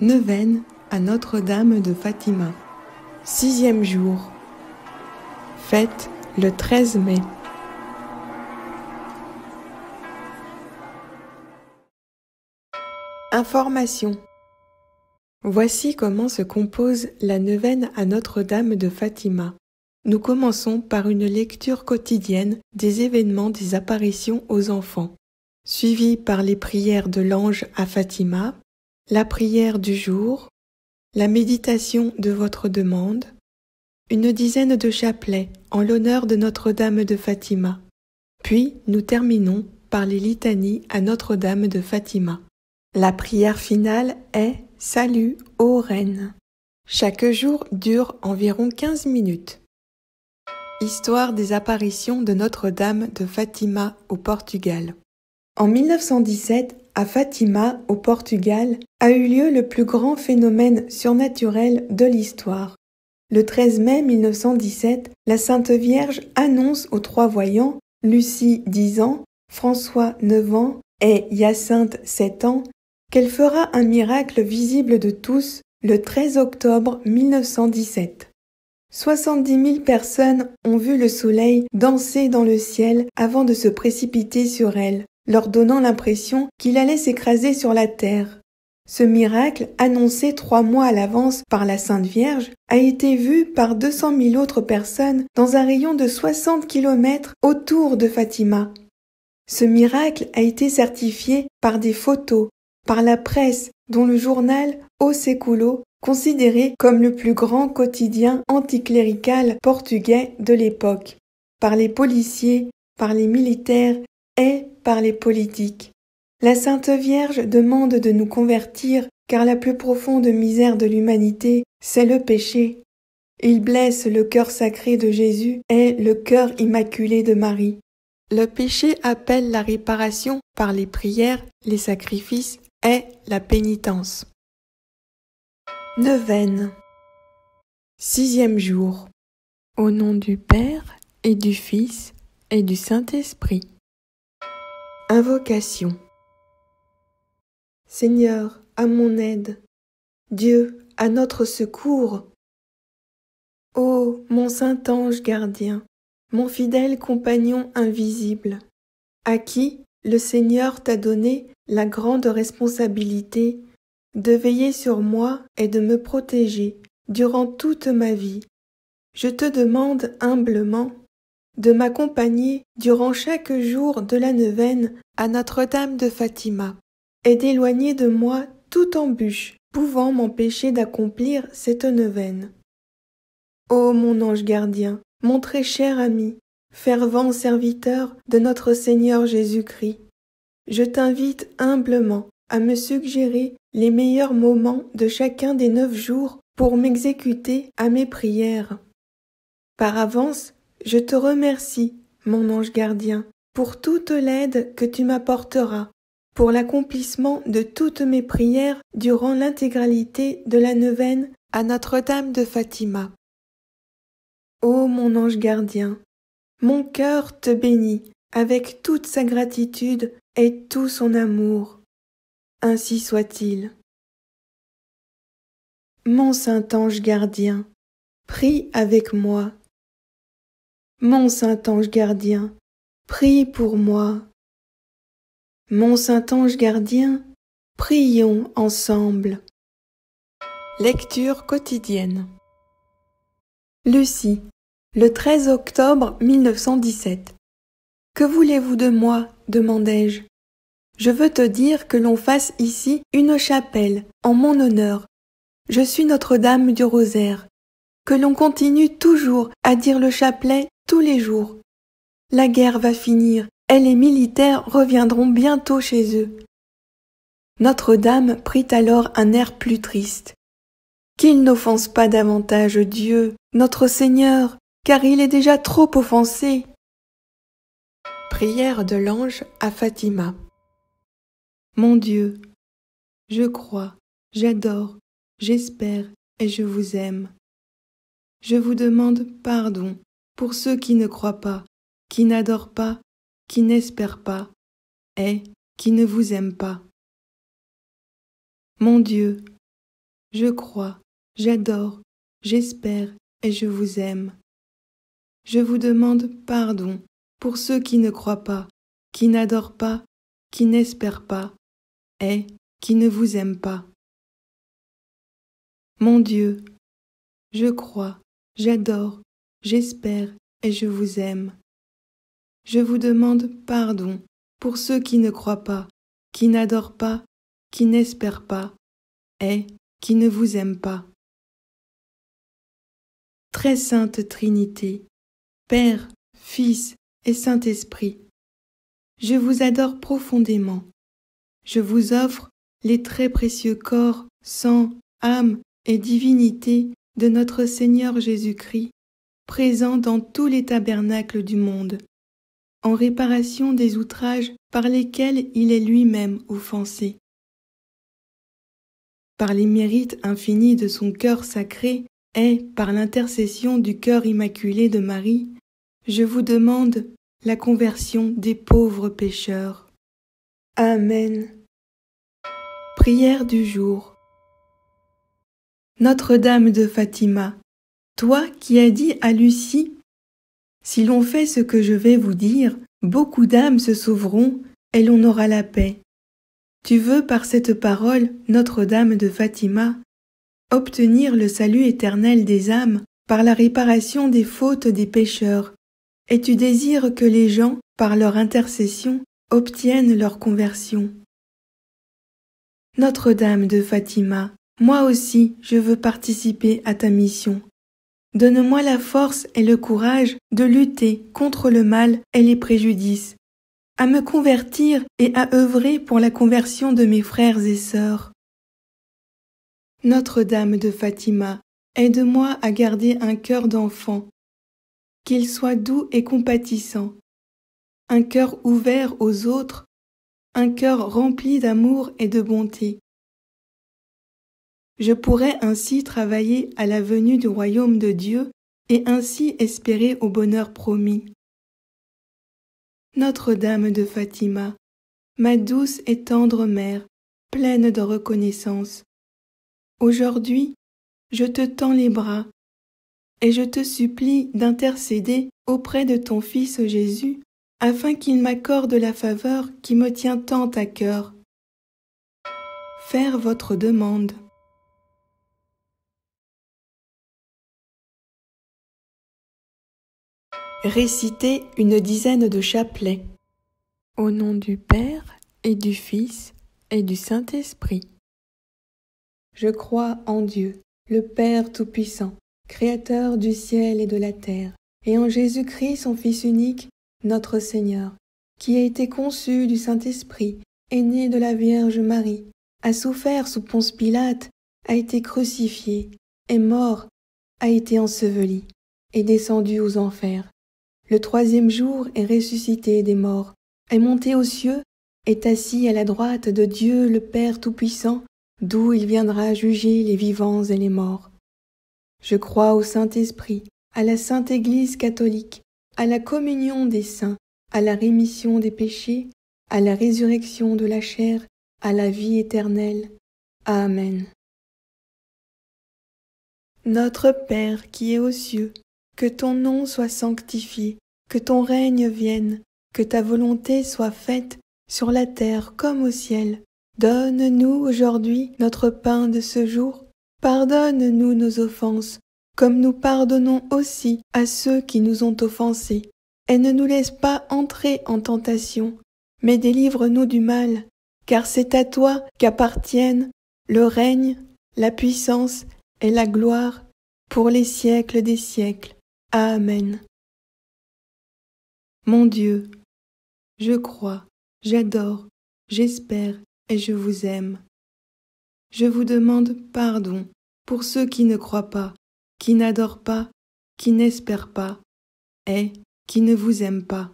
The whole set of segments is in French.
Neuvaine à Notre-Dame de Fatima. 6e jour. Fête le 13 mai. Information. Voici comment se compose la neuvaine à Notre-Dame de Fatima. Nous commençons par une lecture quotidienne des événements des apparitions aux enfants, suivie par les prières de l'ange à Fatima, la prière du jour, la méditation de votre demande, une dizaine de chapelets en l'honneur de Notre-Dame de Fatima. Puis nous terminons par les litanies à Notre-Dame de Fatima. La prière finale est « Salut, ô Reine ». Chaque jour dure environ 15 minutes. Histoire des apparitions de Notre-Dame de Fatima au Portugal. En 1917, à Fatima, au Portugal, a eu lieu le plus grand phénomène surnaturel de l'histoire. Le 13 mai 1917, la Sainte Vierge annonce aux 3 voyants, Lucie 10 ans, François 9 ans et Hyacinthe 7 ans, qu'elle fera un miracle visible de tous le 13 octobre 1917. 70 000 personnes ont vu le soleil danser dans le ciel avant de se précipiter sur elle, leur donnant l'impression qu'il allait s'écraser sur la terre. Ce miracle, annoncé 3 mois à l'avance par la Sainte Vierge, a été vu par 200 000 autres personnes dans un rayon de 60 km autour de Fatima. Ce miracle a été certifié par des photos, par la presse, dont le journal O Século, considéré comme le plus grand quotidien anticlérical portugais de l'époque, par les policiers, par les militaires et par les politiques. La Sainte Vierge demande de nous convertir, car la plus profonde misère de l'humanité, c'est le péché. Il blesse le cœur sacré de Jésus et le cœur immaculé de Marie. Le péché appelle la réparation par les prières, les sacrifices et la pénitence. Neuvaine. 6e jour. Au nom du Père et du Fils et du Saint-Esprit. Invocation. Seigneur, à mon aide. Dieu, à notre secours. Ô mon saint ange gardien, mon fidèle compagnon invisible, à qui le Seigneur t'a donné la grande responsabilité de veiller sur moi et de me protéger durant toute ma vie. Je te demande humblement de m'accompagner durant chaque jour de la neuvaine à Notre-Dame de Fatima et d'éloigner de moi toute embûche pouvant m'empêcher d'accomplir cette neuvaine. Ô mon ange gardien, mon très cher ami, fervent serviteur de notre Seigneur Jésus-Christ, je t'invite humblement à me suggérer les meilleurs moments de chacun des 9 jours pour m'exécuter à mes prières. Par avance, je te remercie, mon ange gardien, pour toute l'aide que tu m'apporteras, pour l'accomplissement de toutes mes prières durant l'intégralité de la neuvaine à Notre-Dame de Fatima. Ô mon ange gardien, mon cœur te bénit avec toute sa gratitude et tout son amour. Ainsi soit-il. Mon saint ange gardien, prie avec moi. Mon saint ange gardien, prie pour moi. Mon saint ange gardien, prions ensemble. Lecture quotidienne. Lucie, le 13 octobre 1917. Que voulez-vous de moi ? Demandai-je. Je veux te dire que l'on fasse ici une chapelle en mon honneur. Je suis Notre-Dame du Rosaire. Que l'on continue toujours à dire le chapelet tous les jours. La guerre va finir et les militaires reviendront bientôt chez eux. Notre-Dame prit alors un air plus triste. Qu'il n'offense pas davantage Dieu, notre Seigneur, car il est déjà trop offensé. Prière de l'ange à Fatima. Mon Dieu, je crois, j'adore, j'espère et je vous aime. Je vous demande pardon pour ceux qui ne croient pas, qui n'adorent pas, qui n'espèrent pas et qui ne vous aiment pas. Mon Dieu, je crois, j'adore, j'espère et je vous aime. Je vous demande pardon pour ceux qui ne croient pas, qui n'adorent pas, qui n'espèrent pas et qui ne vous aiment pas. Mon Dieu, je crois, j'adore, j'espère et je vous aime. Je vous demande pardon pour ceux qui ne croient pas, qui n'adorent pas, qui n'espèrent pas et qui ne vous aiment pas. Très sainte Trinité, Père, Fils et Saint-Esprit, je vous adore profondément. Je vous offre les très précieux corps, sang, âme et divinité de notre Seigneur Jésus-Christ, présent dans tous les tabernacles du monde, en réparation des outrages par lesquels il est lui-même offensé. Par les mérites infinis de son cœur sacré et par l'intercession du cœur immaculé de Marie, je vous demande la conversion des pauvres pécheurs. Amen. Prière du jour. Notre-Dame de Fatima, toi qui as dit à Lucie, « Si l'on fait ce que je vais vous dire, beaucoup d'âmes se sauveront et l'on aura la paix. » Tu veux par cette parole, Notre-Dame de Fatima, obtenir le salut éternel des âmes par la réparation des fautes des pécheurs, et tu désires que les gens, par leur intercession, obtiennent leur conversion. Notre-Dame de Fatima, moi aussi je veux participer à ta mission. Donne-moi la force et le courage de lutter contre le mal et les préjudices, à me convertir et à œuvrer pour la conversion de mes frères et sœurs. Notre-Dame de Fatima, aide-moi à garder un cœur d'enfant, qu'il soit doux et compatissant, un cœur ouvert aux autres, un cœur rempli d'amour et de bonté. Je pourrais ainsi travailler à la venue du royaume de Dieu et ainsi espérer au bonheur promis. Notre-Dame de Fatima, ma douce et tendre mère, pleine de reconnaissance, aujourd'hui, je te tends les bras et je te supplie d'intercéder auprès de ton Fils Jésus afin qu'il m'accorde la faveur qui me tient tant à cœur. Faire votre demande. Réciter une dizaine de chapelets. Au nom du Père et du Fils et du Saint-Esprit. Je crois en Dieu, le Père Tout-Puissant, Créateur du ciel et de la terre, et en Jésus-Christ, son Fils unique, notre Seigneur, qui a été conçu du Saint-Esprit, est né de la Vierge Marie, a souffert sous Ponce Pilate, a été crucifié, est mort, a été enseveli, est descendu aux enfers. Le troisième jour est ressuscité des morts, est monté aux cieux, est assis à la droite de Dieu le Père Tout-Puissant, d'où il viendra juger les vivants et les morts. Je crois au Saint-Esprit, à la Sainte Église catholique, à la communion des saints, à la rémission des péchés, à la résurrection de la chair, à la vie éternelle. Amen. Notre Père qui es aux cieux, que ton nom soit sanctifié, que ton règne vienne, que ta volonté soit faite sur la terre comme au ciel. Donne-nous aujourd'hui notre pain de ce jour. Pardonne-nous nos offenses, comme nous pardonnons aussi à ceux qui nous ont offensés. Et ne nous laisse pas entrer en tentation, mais délivre-nous du mal, car c'est à toi qu'appartiennent le règne, la puissance et la gloire pour les siècles des siècles. Amen. Mon Dieu, je crois, j'adore, j'espère et je vous aime. Je vous demande pardon pour ceux qui ne croient pas, qui n'adorent pas, qui n'espèrent pas et qui ne vous aiment pas.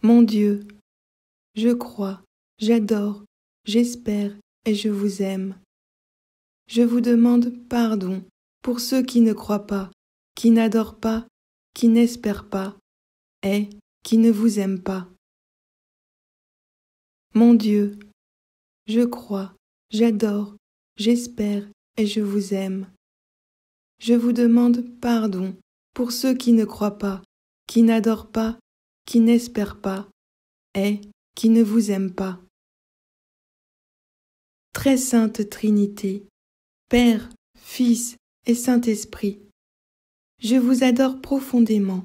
Mon Dieu, je crois, j'adore, j'espère et je vous aime. Je vous demande pardon pour ceux qui ne croient pas, qui n'adorent pas, qui n'espèrent pas et qui ne vous aiment pas. Mon Dieu, je crois, j'adore, j'espère et je vous aime. Je vous demande pardon pour ceux qui ne croient pas, qui n'adorent pas, qui n'espèrent pas et qui ne vous aiment pas. Très sainte Trinité, Père, Fils et Saint-Esprit, je vous adore profondément.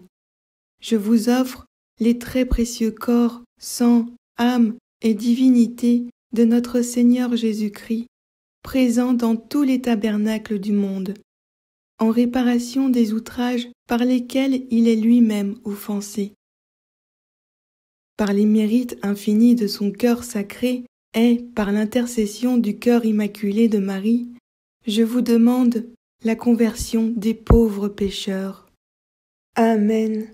Je vous offre les très précieux corps, sang, âme et divinité de notre Seigneur Jésus-Christ, présent dans tous les tabernacles du monde, en réparation des outrages par lesquels il est lui-même offensé. Par les mérites infinis de son cœur sacré et par l'intercession du cœur immaculé de Marie, je vous demande la conversion des pauvres pécheurs. Amen.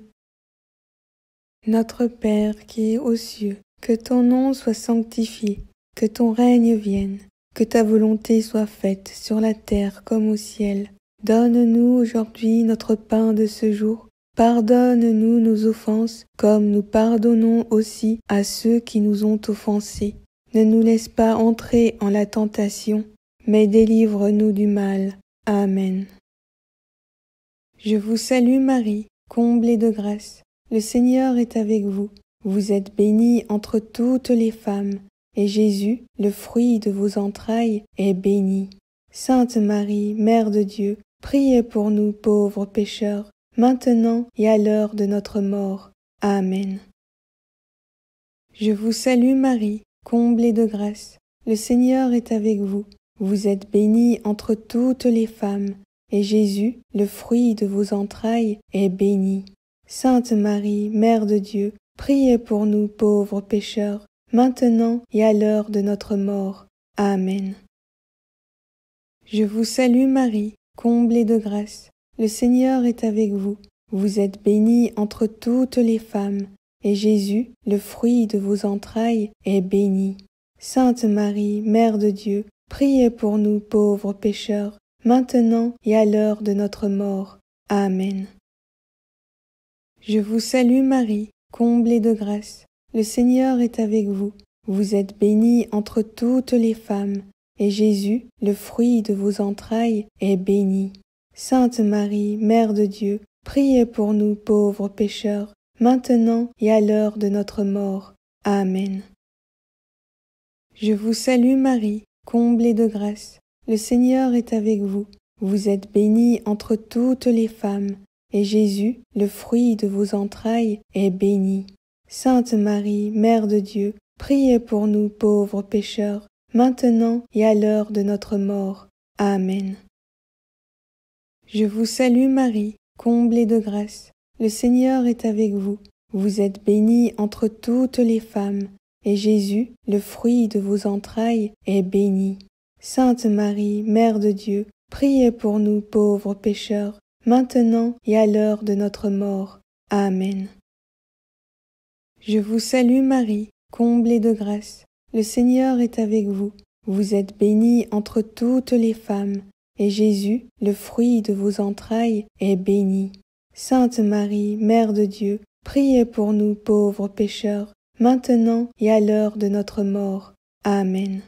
Notre Père qui es aux cieux, que ton nom soit sanctifié, que ton règne vienne, que ta volonté soit faite sur la terre comme au ciel. Donne-nous aujourd'hui notre pain de ce jour. Pardonne-nous nos offenses, comme nous pardonnons aussi à ceux qui nous ont offensés. Ne nous laisse pas entrer en la tentation, mais délivre-nous du mal. Amen. Je vous salue Marie, comblée de grâce. Le Seigneur est avec vous. Vous êtes bénie entre toutes les femmes, et Jésus, le fruit de vos entrailles, est béni. Sainte Marie, Mère de Dieu, priez pour nous pauvres pécheurs, maintenant et à l'heure de notre mort. Amen. Je vous salue Marie, comblée de grâce. Le Seigneur est avec vous. Vous êtes bénie entre toutes les femmes, et Jésus, le fruit de vos entrailles, est béni. Sainte Marie, Mère de Dieu, priez pour nous pauvres pécheurs, maintenant et à l'heure de notre mort. Amen. Je vous salue Marie, comblée de grâce. Le Seigneur est avec vous. Vous êtes bénie entre toutes les femmes, et Jésus, le fruit de vos entrailles, est béni. Sainte Marie, Mère de Dieu, priez pour nous pauvres pécheurs, maintenant et à l'heure de notre mort. Amen. Je vous salue Marie, comblée de grâce. Le Seigneur est avec vous. Vous êtes bénie entre toutes les femmes, et Jésus, le fruit de vos entrailles, est béni. Sainte Marie, Mère de Dieu, priez pour nous pauvres pécheurs, maintenant et à l'heure de notre mort. Amen. Je vous salue Marie, comblée de grâce. Le Seigneur est avec vous. Vous êtes bénie entre toutes les femmes, et Jésus, le fruit de vos entrailles, est béni. Sainte Marie, Mère de Dieu, priez pour nous pauvres pécheurs, maintenant et à l'heure de notre mort. Amen. Je vous salue Marie, comblée de grâce. Le Seigneur est avec vous. Vous êtes bénie entre toutes les femmes, et Jésus, le fruit de vos entrailles, est béni. Sainte Marie, Mère de Dieu, priez pour nous pauvres pécheurs, maintenant et à l'heure de notre mort. Amen. Je vous salue Marie, comblée de grâce. Le Seigneur est avec vous. Vous êtes bénie entre toutes les femmes, et Jésus, le fruit de vos entrailles, est béni. Sainte Marie, Mère de Dieu, priez pour nous pauvres pécheurs, maintenant et à l'heure de notre mort. Amen.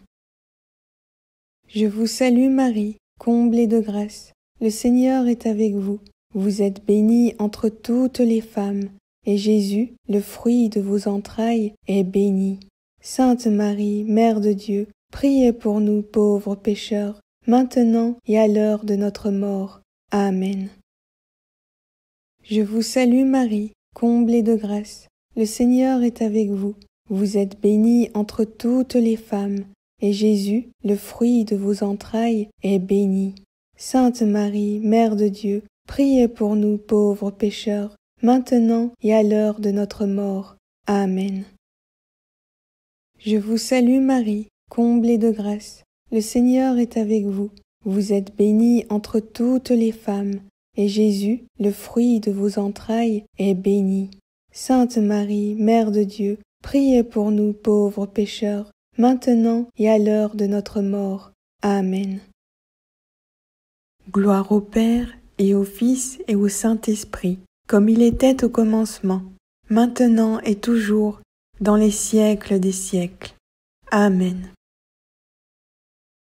Je vous salue Marie, comblée de grâce. Le Seigneur est avec vous. Vous êtes bénie entre toutes les femmes, et Jésus, le fruit de vos entrailles, est béni. Sainte Marie, Mère de Dieu, priez pour nous pauvres pécheurs, maintenant et à l'heure de notre mort. Amen. Je vous salue Marie, comblée de grâce. Le Seigneur est avec vous. Vous êtes bénie entre toutes les femmes, et Jésus, le fruit de vos entrailles, est béni. Sainte Marie, Mère de Dieu, priez pour nous pauvres pécheurs, maintenant et à l'heure de notre mort. Amen. Je vous salue Marie, comblée de grâce. Le Seigneur est avec vous. Vous êtes bénie entre toutes les femmes, et Jésus, le fruit de vos entrailles, est béni. Sainte Marie, Mère de Dieu, priez pour nous pauvres pécheurs, maintenant et à l'heure de notre mort. Amen. Gloire au Père, et au Fils, et au Saint-Esprit, comme il était au commencement, maintenant et toujours, dans les siècles des siècles. Amen.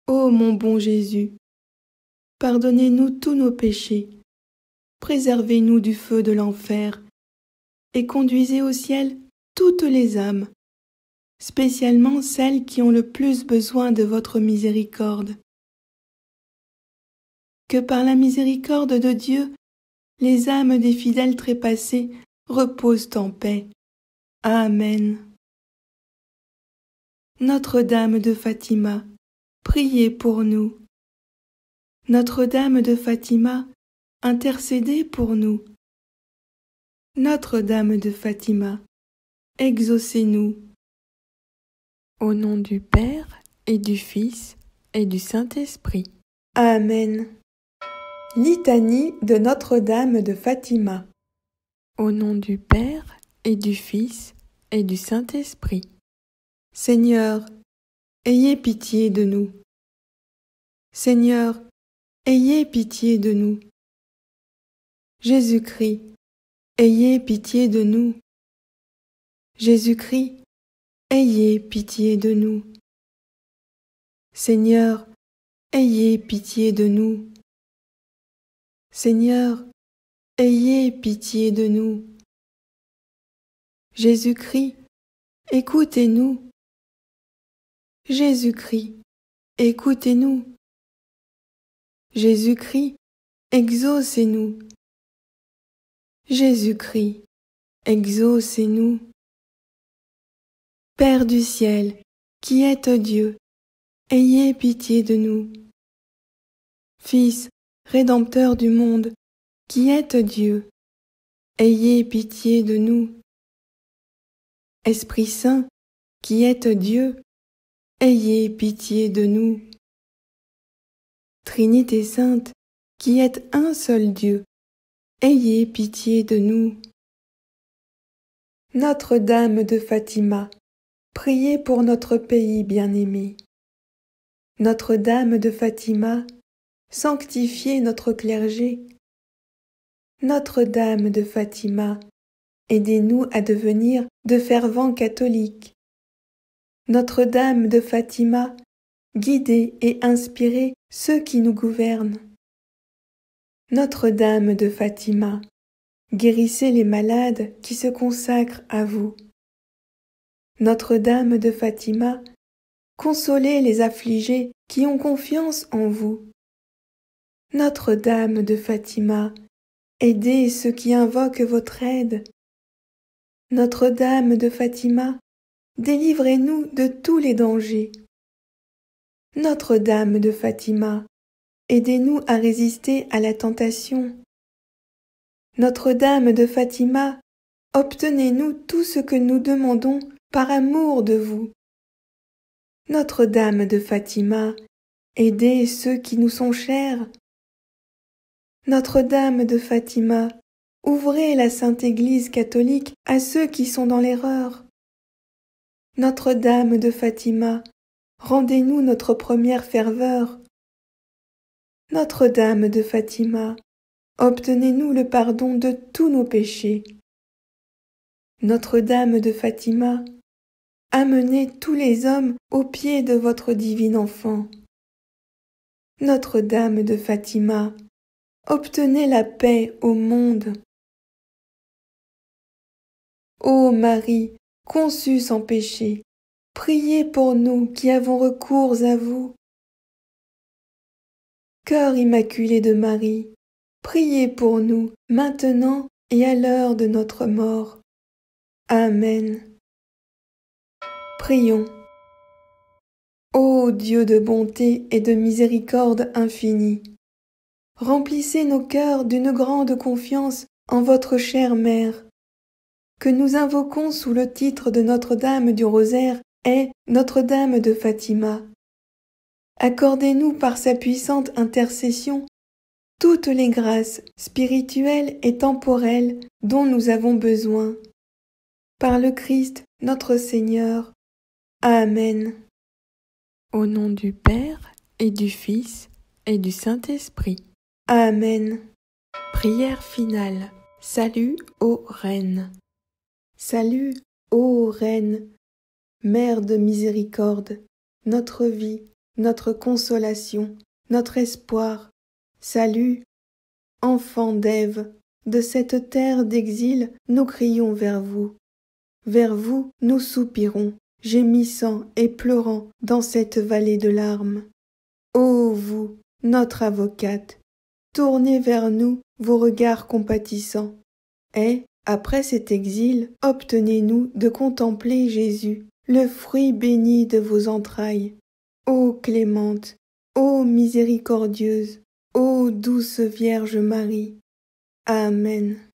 Ô mon bon Jésus, pardonnez-nous tous nos péchés, préservez-nous du feu de l'enfer, et conduisez au ciel toutes les âmes, spécialement celles qui ont le plus besoin de votre miséricorde. Que par la miséricorde de Dieu, les âmes des fidèles trépassés reposent en paix. Amen. Notre-Dame de Fatima, priez pour nous. Notre-Dame de Fatima, intercédez pour nous. Notre-Dame de Fatima, exaucez-nous. Au nom du Père et du Fils et du Saint-Esprit. Amen. Litanie de Notre-Dame de Fatima. Au nom du Père et du Fils et du Saint-Esprit. Seigneur, ayez pitié de nous. Seigneur, ayez pitié de nous. Jésus-Christ, ayez pitié de nous. Jésus-Christ, ayez pitié de nous. Seigneur, ayez pitié de nous. Seigneur, ayez pitié de nous. Jésus-Christ, écoutez-nous. Jésus-Christ, écoutez-nous. Jésus-Christ, exaucez-nous. Jésus-Christ, exaucez-nous. Père du ciel, qui êtes Dieu, ayez pitié de nous. Fils, Rédempteur du monde, qui êtes Dieu, ayez pitié de nous. Esprit Saint, qui êtes Dieu, ayez pitié de nous. Trinité Sainte, qui êtes un seul Dieu, ayez pitié de nous. Notre-Dame de Fatima, priez pour notre pays bien-aimé. Notre-Dame de Fatima, sanctifiez notre clergé. Notre-Dame de Fatima, aidez-nous à devenir de fervents catholiques. Notre-Dame de Fatima, guidez et inspirez ceux qui nous gouvernent. Notre-Dame de Fatima, guérissez les malades qui se consacrent à vous. Notre-Dame de Fatima, consolez les affligés qui ont confiance en vous. Notre-Dame de Fatima, aidez ceux qui invoquent votre aide. Notre-Dame de Fatima, délivrez-nous de tous les dangers. Notre-Dame de Fatima, aidez-nous à résister à la tentation. Notre-Dame de Fatima, obtenez-nous tout ce que nous demandons par amour de vous. Notre-Dame de Fatima, aidez ceux qui nous sont chers. Notre-Dame de Fatima, ouvrez la Sainte Église catholique à ceux qui sont dans l'erreur. Notre-Dame de Fatima, rendez-nous notre première ferveur. Notre-Dame de Fatima, obtenez-nous le pardon de tous nos péchés. Notre-Dame de Fatima, amenez tous les hommes aux pieds de votre divin enfant. Notre-Dame de Fatima, obtenez la paix au monde. Ô Marie, conçue sans péché, priez pour nous qui avons recours à vous. Cœur immaculé de Marie, priez pour nous maintenant et à l'heure de notre mort. Amen. Prions. Ô Dieu de bonté et de miséricorde infinie, remplissez nos cœurs d'une grande confiance en votre chère Mère, que nous invoquons sous le titre de Notre-Dame du Rosaire et Notre-Dame de Fatima. Accordez-nous par sa puissante intercession toutes les grâces spirituelles et temporelles dont nous avons besoin. Par le Christ notre Seigneur. Amen. Au nom du Père et du Fils et du Saint-Esprit. Amen. Prière finale. Salut, ô Reine. Salut, ô Reine, Mère de miséricorde, notre vie, notre consolation, notre espoir. Salut, enfants d'Ève, de cette terre d'exil, nous crions vers vous. Vers vous, nous soupirons, gémissant et pleurant dans cette vallée de larmes. Ô vous, notre avocate, tournez vers nous vos regards compatissants, et, après cet exil, obtenez-nous de contempler Jésus, le fruit béni de vos entrailles. Ô clémente, ô miséricordieuse, ô douce Vierge Marie. Amen.